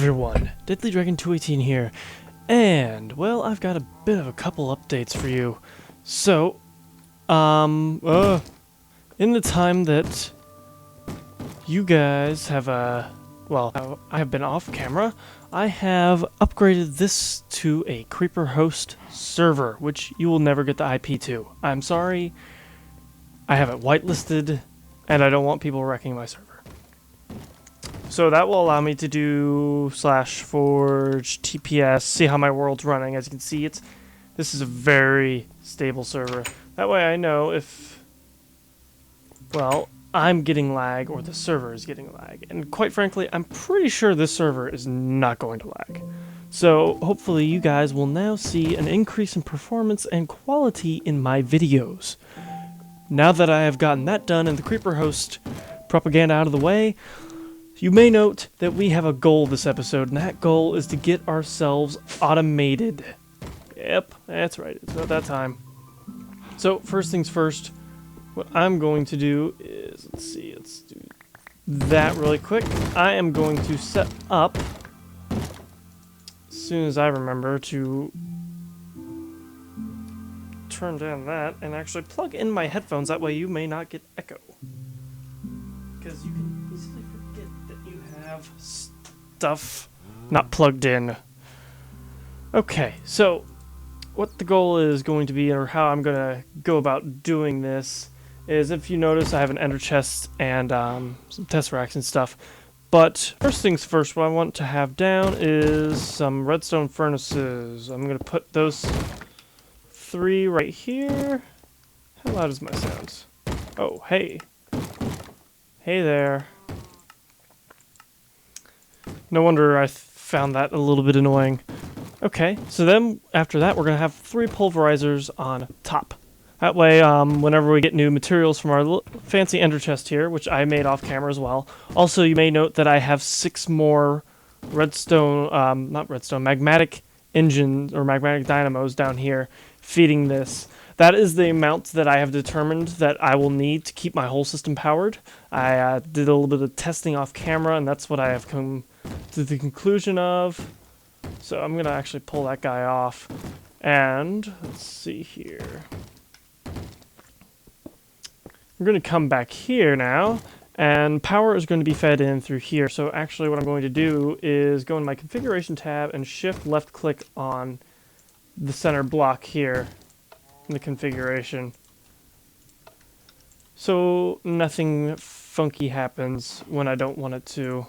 everyone, DeadlyDragon20 here, and, well, I've got a bit of a couple updates for you. So, in the time that you guys have, well, I have been off camera, I have upgraded this to a creeper host server, which you will never get the IP to. I'm sorry, I have it whitelisted, and I don't want people wrecking my server. So that will allow me to do /forge TPS, see how my world's running. As you can see, this is a very stable server. That way I know if, well, I'm getting lag or the server is getting lag. And quite frankly, I'm pretty sure this server is not going to lag. So hopefully you guys will now see an increase in performance and quality in my videos. Now that I have gotten that done and the creeper host propaganda out of the way, you may note that we have a goal this episode, and that goal is to get ourselves automated. Yep, that's right, it's about that time. So, first things first, what I'm going to do is, let's do that really quick. I am going to set up, as soon as I remember, to turn down that and actually plug in my headphones, that way you may not get echo. Because you can easily forget that you have stuff not plugged in. Okay, so what the goal is going to be, or how I'm going to go about doing this, is if you notice I have an ender chest and some tesseracts and stuff. But first things first, what I want to have down is some redstone furnaces. I'm going to put those 3 right here. How loud is my sounds? Oh, hey. Hey there. No wonder I found that a little bit annoying. Okay, so then after that we're going to have 3 pulverizers on top. That way, whenever we get new materials from our fancy ender chest here, which I made off camera as well. Also, you may note that I have 6 more magmatic engines or magmatic dynamos down here feeding this. That is the amount that I have determined that I will need to keep my whole system powered. I did a little bit of testing off camera, and that's what I have come to the conclusion of. So I'm going to actually pull that guy off. And let's see here. We're going to come back here now, and power is going to be fed in through here. So actually what I'm going to do is go in my configuration tab and shift left click on the center block here. The configuration, so nothing funky happens when I don't want it to.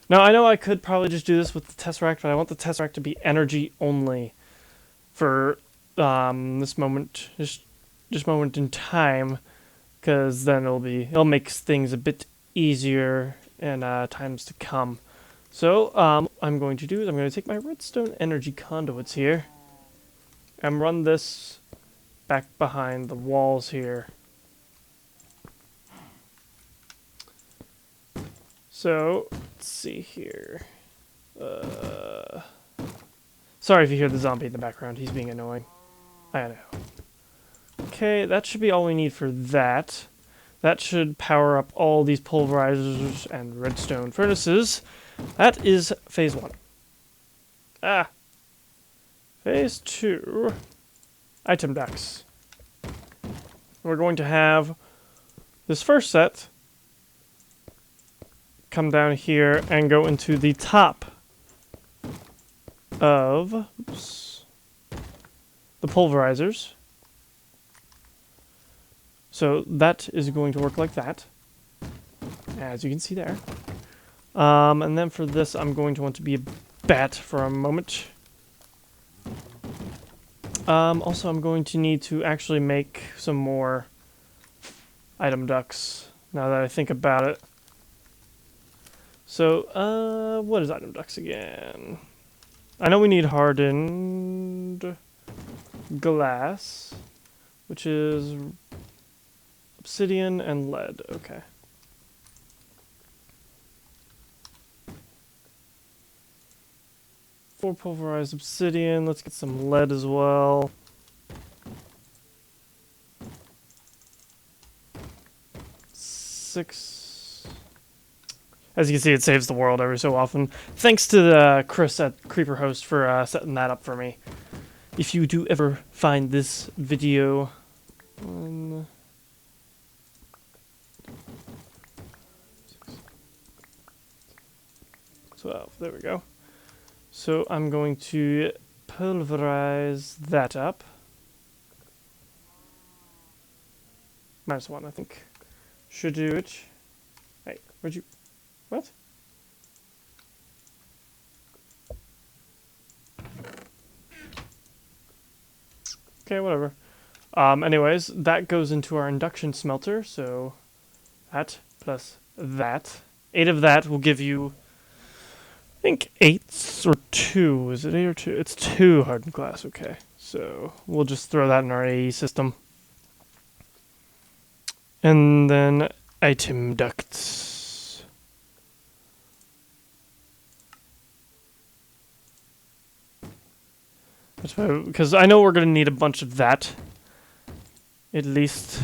Now I know I could probably just do this with the tesseract, but I want the tesseract to be energy only for this moment, just moment in time, because then it'll make things a bit easier in times to come. So I'm going to take my redstone energy conduits here and run this back behind the walls here. So, let's see here. Sorry if you hear the zombie in the background, he's being annoying. I know. Okay, that should be all we need for that. That should power up all these pulverizers and redstone furnaces. That is phase 1. Phase 2, item ducts. We're going to have this first set come down here and go into the top of the pulverizers. So that is going to work like that, as you can see there. And then for this, I'm going to want to be a bat for a moment. Also, I'm going to need to actually make some more item ducts, now that I think about it. So, what is item ducts again? I know we need hardened glass, which is obsidian and lead. Okay. Four pulverized obsidian. Let's get some lead as well. Six. As you can see, it saves the world every so often. Thanks to the Chris at Creeper Host for setting that up for me. If you do ever find this video on 12, there we go. So I'm going to pulverize that up. -1, I think. Should do it. Hey, where'd you... What? Okay, whatever. Anyways, that goes into our induction smelter, so that plus that. 8 of that will give you, I think 8 or 2. Is it 8 or 2? It's 2 hardened glass, okay. So we'll just throw that in our AE system. And then item ducts. That's why, because I know we're going to need a bunch of that. At least.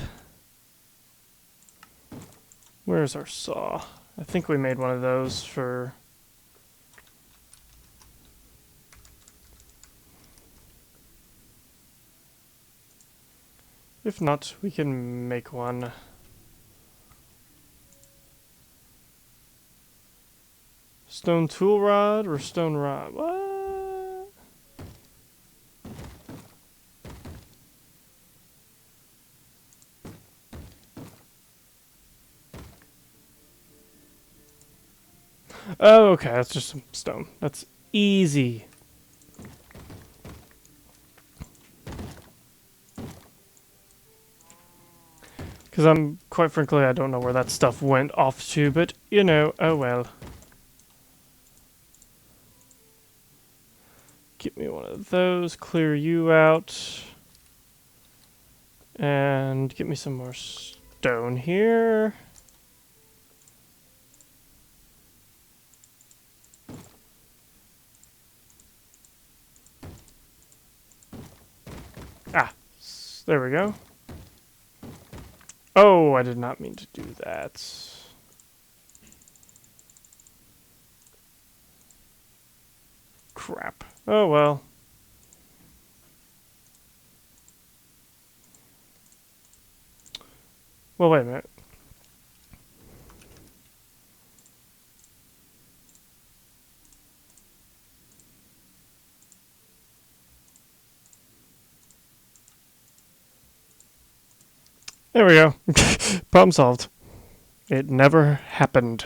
Where's our saw? I think we made one of those for... If not, we can make one. Stone tool rod or stone rod? What? Oh, okay, that's just some stone. That's easy. Because quite frankly, I don't know where that stuff went off to, but, you know, oh well. Get me one of those, clear you out. And get me some more stone here. Ah, there we go. Oh, I did not mean to do that. Crap. Oh, well. Well, wait a minute. There we go. Problem solved. It never happened.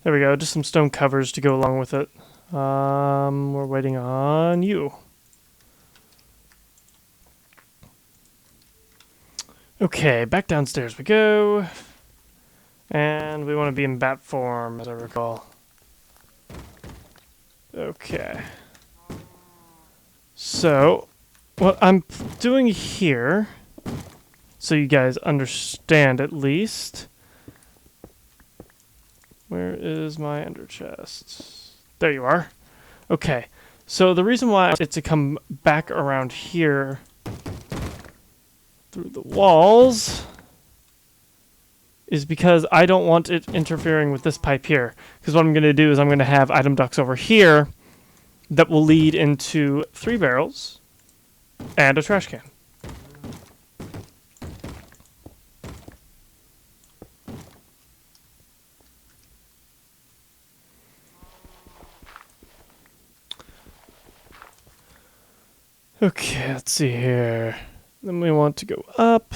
There we go. Just some stone covers to go along with it. We're waiting on you. Okay, back downstairs we go. And we want to be in bat form, as I recall. Okay. So, what I'm doing here, so you guys understand at least. Where is my ender chest? There you are. Okay, so the reason why it's to come back around here through the walls is because I don't want it interfering with this pipe here. Because what I'm going to do is I'm going to have item ducts over here that will lead into 3 barrels and a trash can. Okay, let's see here. Then we want to go up.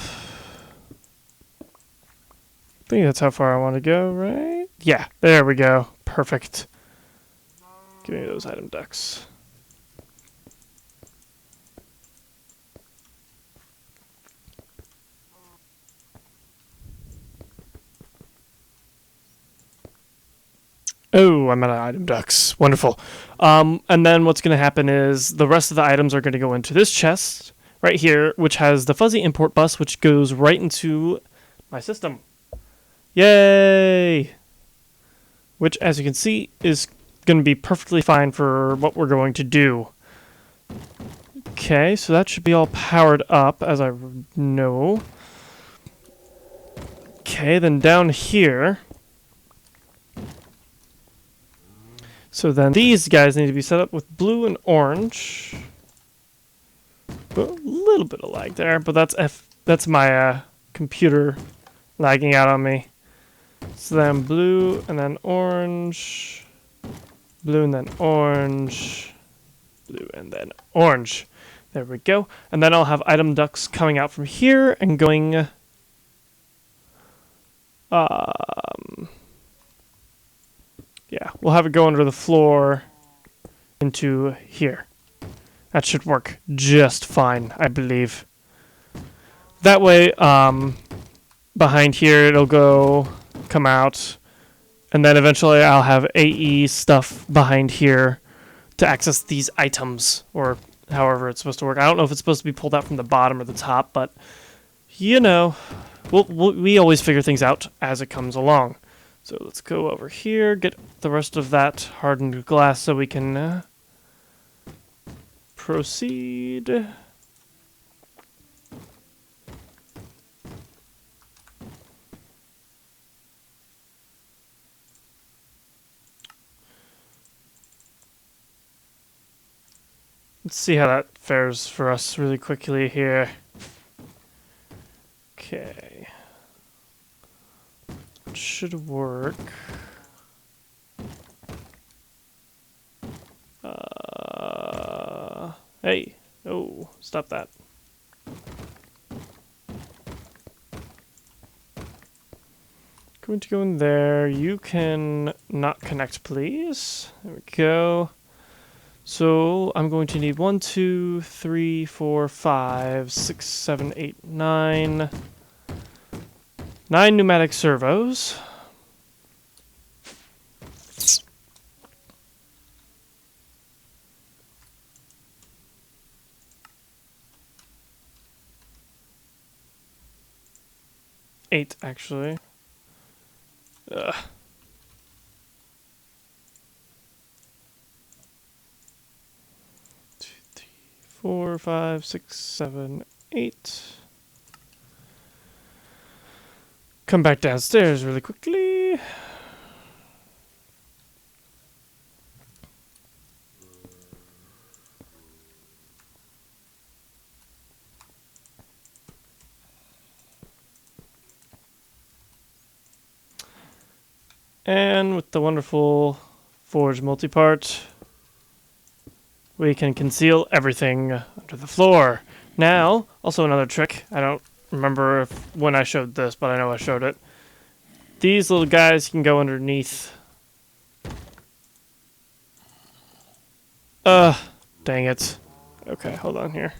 I think that's how far I want to go, right? Yeah, there we go. Perfect. Give me those item ducts. Oh, I'm out of item ducts. Wonderful. And then what's going to happen is the rest of the items are going to go into this chest right here, which has the fuzzy import bus, which goes right into my system. Yay! Which, as you can see, is going to be perfectly fine for what we're going to do. Okay, so that should be all powered up, as I know. Okay, then down here, So then these guys need to be set up with blue and orange. A little bit of lag there, but that's my computer lagging out on me. So then blue and then orange, blue and then orange, blue and then orange. There we go. And then I'll have item ducts coming out from here and going yeah, we'll have it go under the floor into here. That should work just fine, I believe. That way, behind here it'll come out, and then eventually I'll have AE stuff behind here to access these items, or however it's supposed to work. I don't know if it's supposed to be pulled out from the bottom or the top, but you know, we always figure things out as it comes along. So let's go over here, get the rest of that hardened glass so we can proceed. Let's see how that fares for us really quickly here. Okay. It should work. Hey. Oh, stop that. Going to go in there. You can not connect, please. There we go. So I'm going to need 1, 2, 3, 4, 5, 6, 7, 8, 9. 9 pneumatic servos. Eight, actually. Ugh. 2, 3, 4, 5, 6, 7, 8. Come back downstairs really quickly. And with the wonderful forge multipart, we can conceal everything under the floor. Now, also another trick. I don't remember when I showed this, but I know I showed it. These little guys can go underneath. Dang it. Okay, hold on here.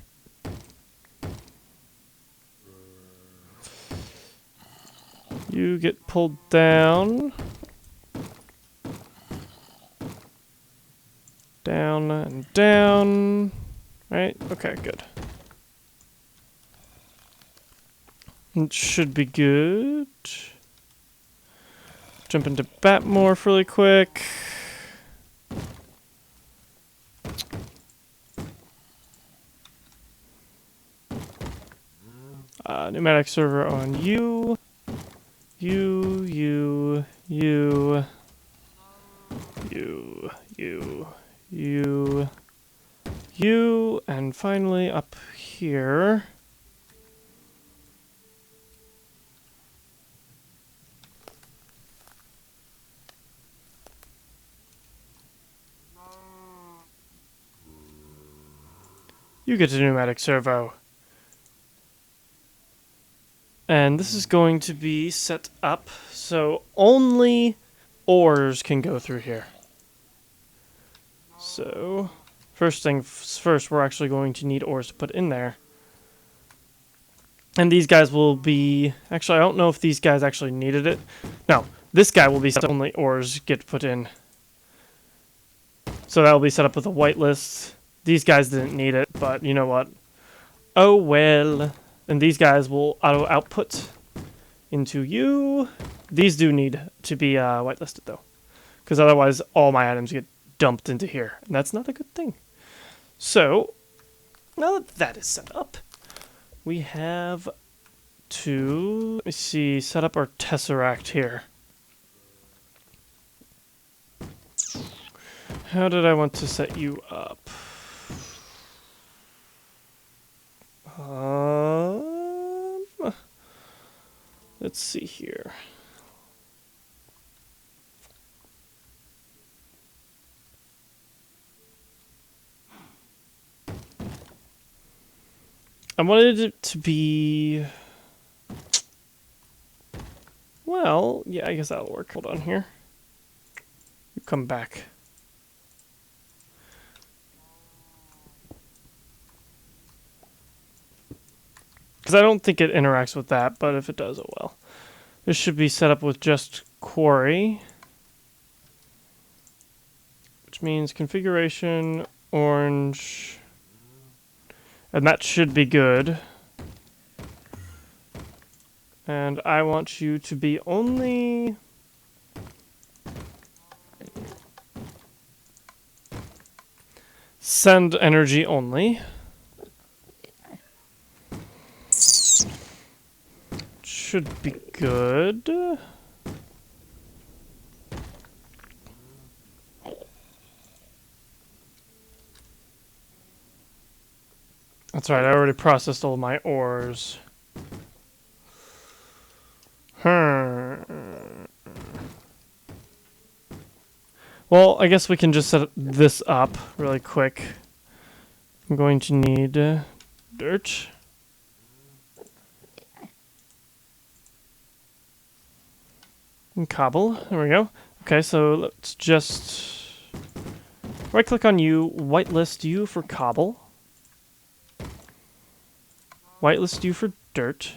You get pulled down. Down and down. Right? Okay, good. It should be good. Jump into Batmorph really quick. Pneumatic server on you. You, and finally up here. You get a pneumatic servo. And this is going to be set up so only ores can go through here. So, first things first, we're actually going to need ores to put in there. And these guys will be... Actually, I don't know if these guys actually needed it. No, this guy will be set up only ores get put in. So that will be set up with a whitelist. These guys didn't need it, but you know what? Oh well. And these guys will auto-output into you. These do need to be whitelisted, though. Because otherwise, all my items get dumped into here. And that's not a good thing. So, now that that is set up, we have to, let me see, set up our Tesseract here. How did I want to set you up? Let's see here. I wanted it to be... Well, yeah, I guess that'll work. Hold on here. You come back. Because I don't think it interacts with that, but if it does, oh well. This should be set up with just quarry. Which means configuration, orange... And that should be good. And I want you to be only... Send energy only. Should be good. That's right, I already processed all my ores. Well, I guess we can just set this up really quick. I'm going to need dirt. And cobble. There we go. Okay, so let's just right-click on you, whitelist you for cobble. Whitelist you for dirt.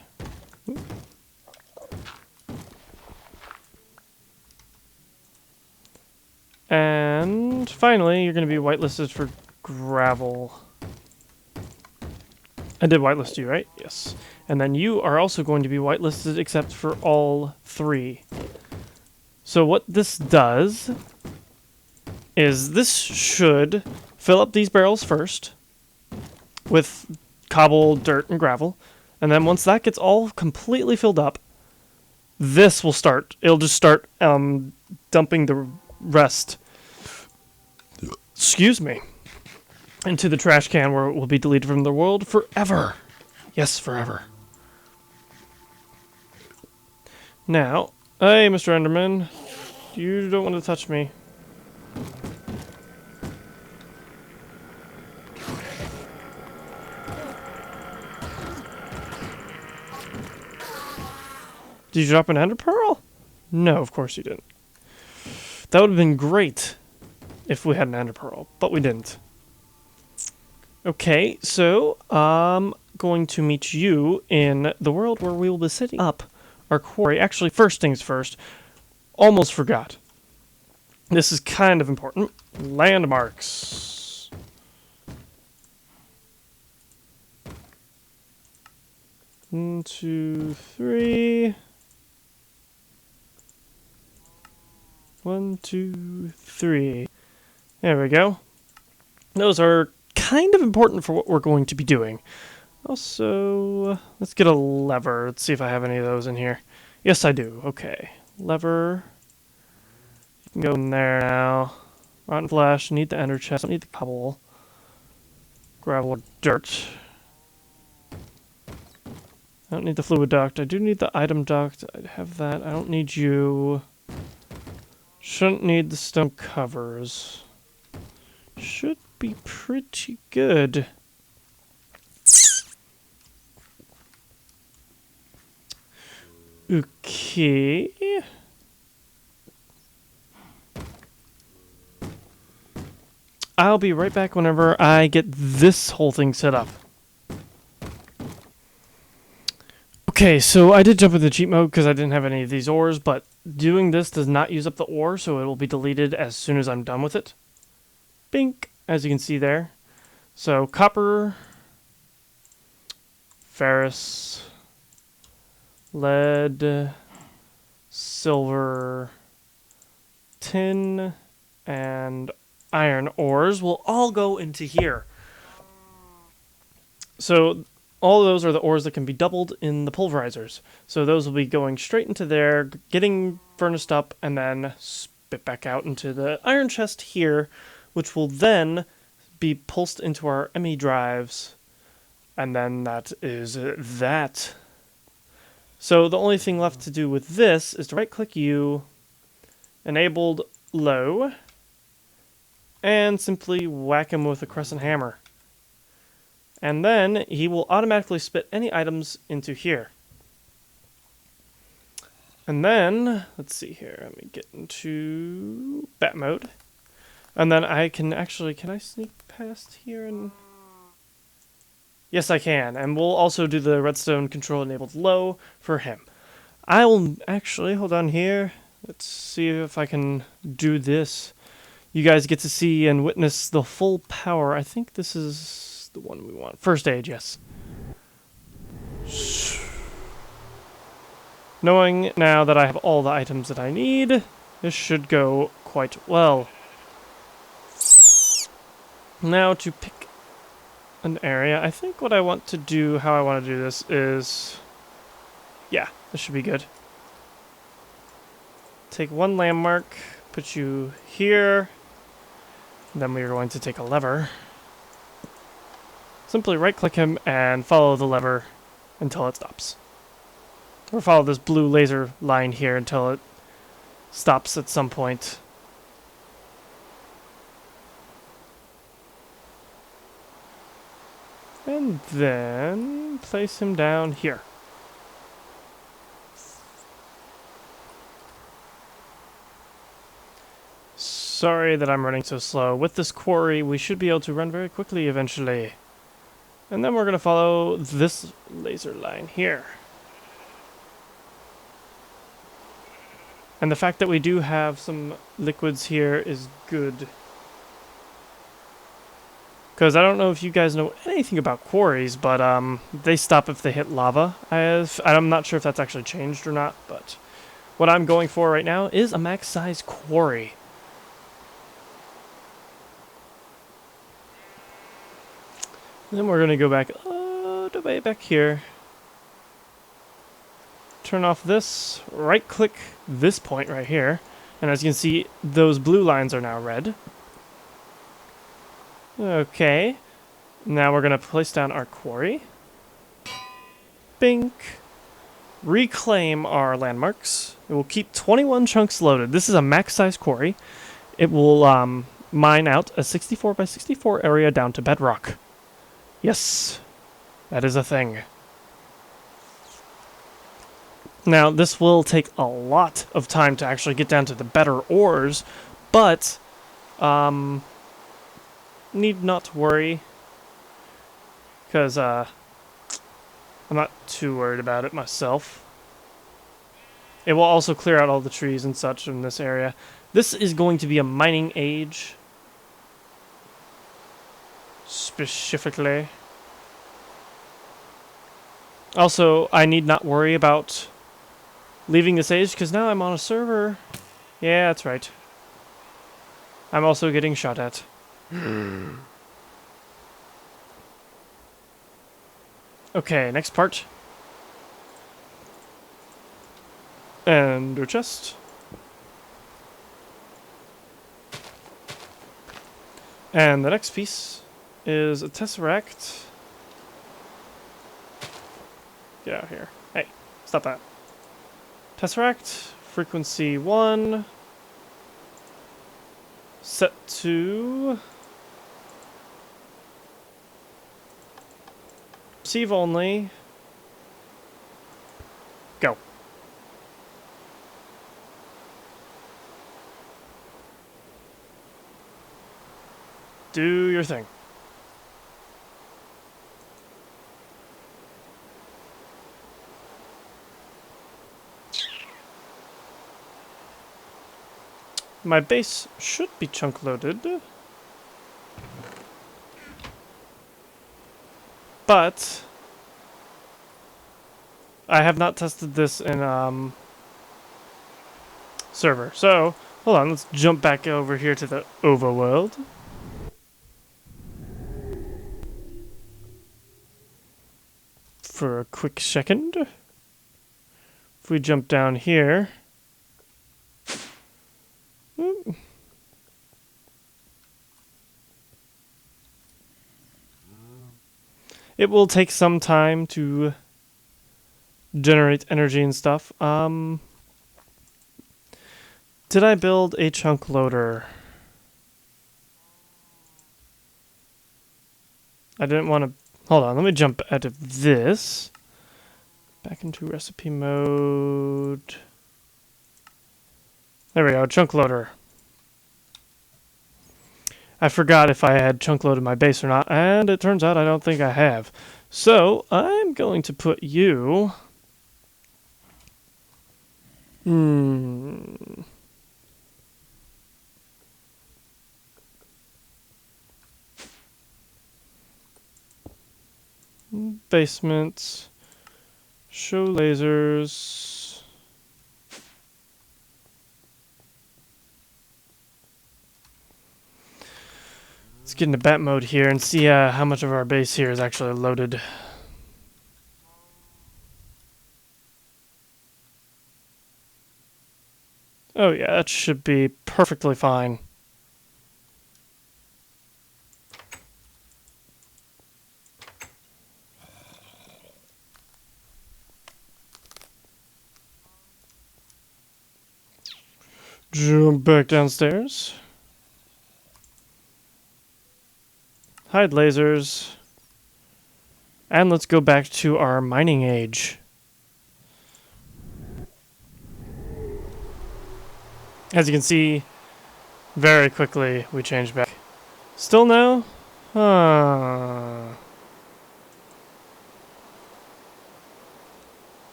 And finally, you're going to be whitelisted for gravel. I did whitelist you, right? Yes. And then you are also going to be whitelisted except for all three. So what this does is this should fill up these barrels first with cobble, dirt, and gravel. And then once that gets all completely filled up, this will start. It'll just start dumping the rest, excuse me, into the trash can where it will be deleted from the world forever. Yes, forever. Now, hey, Mr. Enderman, you don't want to touch me. Did you drop an ender pearl? No, of course you didn't. That would have been great if we had an ender pearl, but we didn't. Okay, so I'm going to meet you in the world where we will be setting up our quarry. Actually, first things first, almost forgot. This is kind of important. Landmarks. One, two, three. 1, 2, 3. There we go. Those are kind of important for what we're going to be doing. Also, let's get a lever. Let's see if I have any of those in here. Yes, I do. Okay. Lever. You can go in there now. Rotten flesh. Need the ender chest. Don't need the cobble. Gravel or dirt. I don't need the fluid duct. I do need the item duct. I have that. I don't need you. Shouldn't need the stone covers. Should be pretty good. Okay. I'll be right back whenever I get this whole thing set up. Okay, so I did jump into cheat mode because I didn't have any of these ores, but doing this does not use up the ore, so it will be deleted as soon as I'm done with it. Bink, as you can see there. So copper, ferrous, lead, silver, tin, and iron ores will all go into here. So all of those are the ores that can be doubled in the pulverizers. So those will be going straight into there, getting furnaced up, and then spit back out into the iron chest here, which will then be pulsed into our ME drives. And then that is that. So the only thing left to do with this is to right-click U, enabled low, and simply whack him with a crescent hammer. And then he will automatically spit any items into here. And then, let's see here, let me get into bat mode. And then I can actually, can I sneak past here and... Yes, I can. And we'll also do the redstone control enabled low for him. I will actually, hold on here. Let's see if I can do this. You guys get to see and witness the full power. I think this is the one we want. First stage, yes. Knowing now that I have all the items that I need, this should go quite well. Now to pick an area, I think what I want to do, how I want to do this is... Yeah, this should be good. Take one landmark, put you here, then we are going to take a lever. Simply right-click him and follow the lever until it stops. Or follow this blue laser line here until it stops at some point. And then place him down here. Sorry that I'm running so slow. With this quarry, we should be able to run very quickly eventually. And then we're going to follow this laser line here. And the fact that we do have some liquids here is good. Because I don't know if you guys know anything about quarries, but they stop if they hit lava. I'm not sure if that's actually changed or not, but what I'm going for right now is a max size quarry. Then we're going to go back all the way back here. Turn off this, right-click this point right here, and as you can see, those blue lines are now red. Okay, now we're going to place down our quarry. Bink. Reclaim our landmarks. It will keep 21 chunks loaded. This is a max-size quarry. It will mine out a 64 by 64 area down to bedrock. Yes, that is a thing. Now, this will take a lot of time to actually get down to the better ores, but need not worry, because I'm not too worried about it myself. It will also clear out all the trees and such in this area. This is going to be a mining age, specifically. Also, I need not worry about leaving this age, because now I'm on a server. Yeah, that's right. I'm also getting shot at. Okay, next part. Ender chest. And the next piece is a tesseract. Get out of here. Hey, stop that. Tesseract, frequency 1. Set to receive only. Go. Do your thing. My base should be chunk loaded, but I have not tested this in server. So hold on, let's jump back over here to the overworld. For a quick second. If we jump down here. it will take some time to generate energy and stuff. Did I build a chunk loader? I didn't want to... Hold on, let me jump out of this. Back into recipe mode. There we go, chunk loader. I forgot if I had chunk loaded my base or not, and it turns out I don't think I have. So, I'm going to put you... Basement. Show lasers. Let's get into bat mode here and see how much of our base here is actually loaded. Oh yeah, that should be perfectly fine. Jump back downstairs. Hide lasers. And let's go back to our mining age. As you can see, very quickly we changed back. Still no? Huh.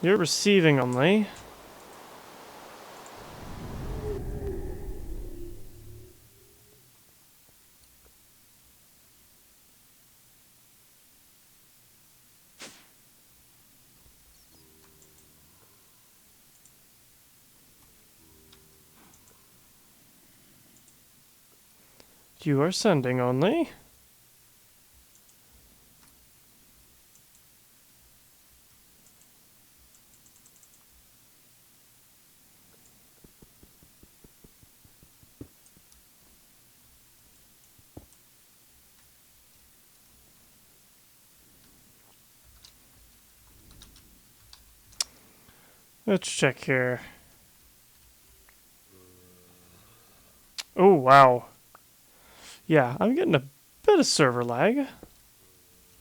You're receiving only. You are sending only. Let's check here. Oh, wow. Yeah, I'm getting a bit of server lag,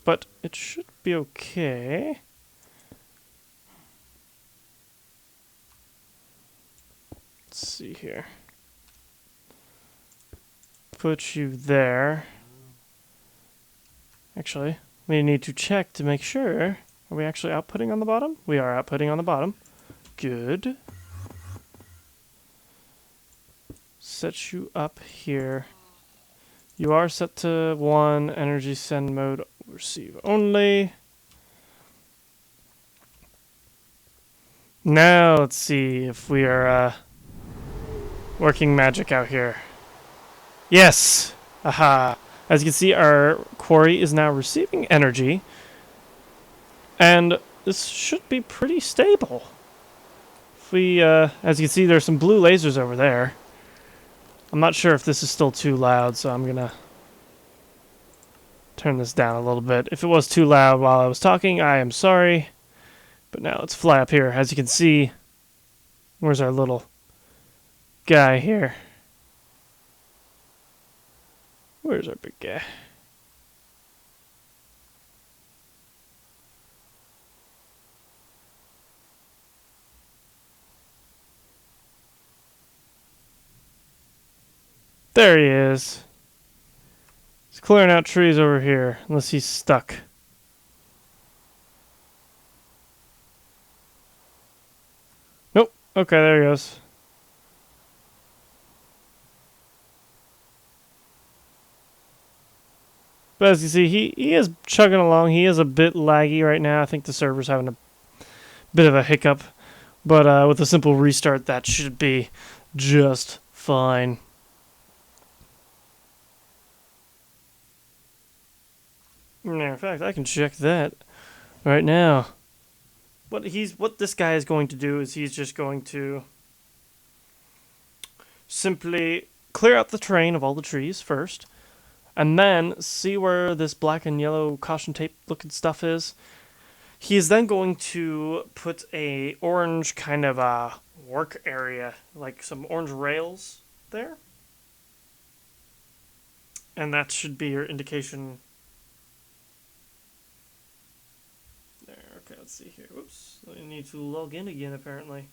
but it should be okay. Let's see here. Put you there. Actually, we need to check to make sure. Are we actually outputting on the bottom? We are outputting on the bottom. Good. Set you up here. You are set to 1 energy send mode, receive only. Now let's see if we are working magic out here. Yes! Aha! As you can see, our quarry is now receiving energy. And this should be pretty stable. If we, as you can see, there's some blue lasers over there. I'm not sure if this is still too loud, so I'm gonna turn this down a little bit. If it was too loud while I was talking, I am sorry. But now let's fly up here. As you can see, where's our little guy here? Where's our big guy? There he is. He's clearing out trees over here, unless he's stuck. Nope. Okay, there he goes. But as you see, he is chugging along. He is a bit laggy right now. I think the server's having a bit of a hiccup. But with a simple restart, that should be just fine. Matter of fact, I can check that right now. What this guy is going to do is he's just going to simply clear out the terrain of all the trees first. And then see where this black and yellow caution tape looking stuff is? He is then going to put a orange kind of work area, like some orange rails there. And that should be your indication. There, okay, let's see here. Whoops, I need to log in again apparently.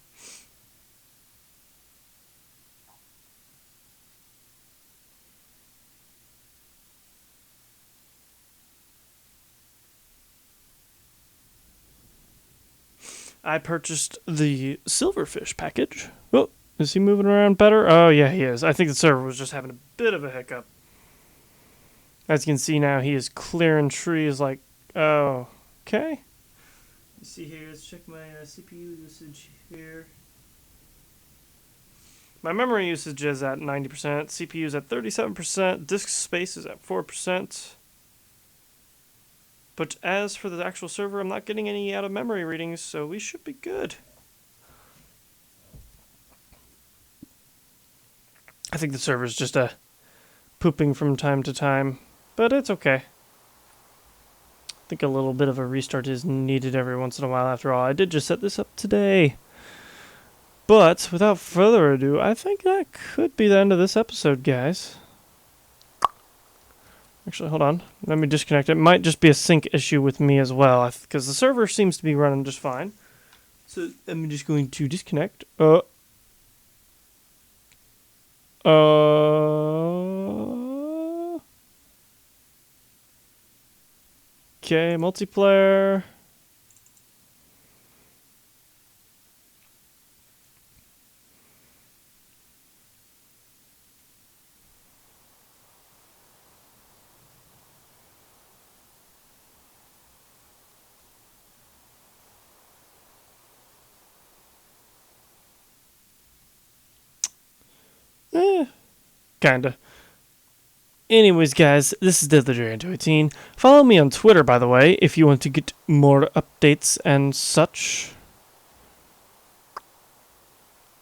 I purchased the silverfish package. Oh, is he moving around better? Oh, yeah, he is. I think the server was just having a bit of a hiccup. As you can see now, he is clearing trees like, oh, okay. You see here, let's check my CPU usage here. My memory usage is at 90%, CPU is at 37%, disk space is at 4%. But as for the actual server, I'm not getting any out of memory readings, so we should be good. I think the server's just pooping from time to time, but it's okay. I think a little bit of a restart is needed every once in a while after all. I did just set this up today. But without further ado, I think that could be the end of this episode, guys. Actually, hold on. Let me disconnect. It might just be a sync issue with me as well, because the server seems to be running just fine. So I'm just going to disconnect. Okay, multiplayer. Kinda. Anyways, guys, this is DeadlyDragon20. Follow me on Twitter, by the way, if you want to get more updates and such.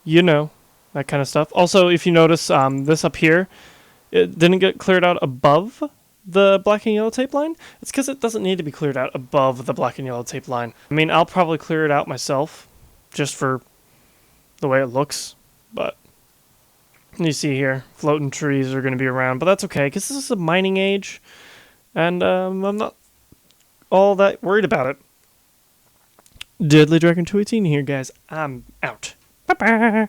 You know, that kind of stuff. Also, if you notice, this up here, it didn't get cleared out above the black and yellow tape line. It's because it doesn't need to be cleared out above the black and yellow tape line. I mean, I'll probably clear it out myself, just for the way it looks, but you see here, floating trees are going to be around, but that's okay, because this is a mining age, and I'm not all that worried about it. DeadlyDragon20 here, guys. I'm out. Bye-bye.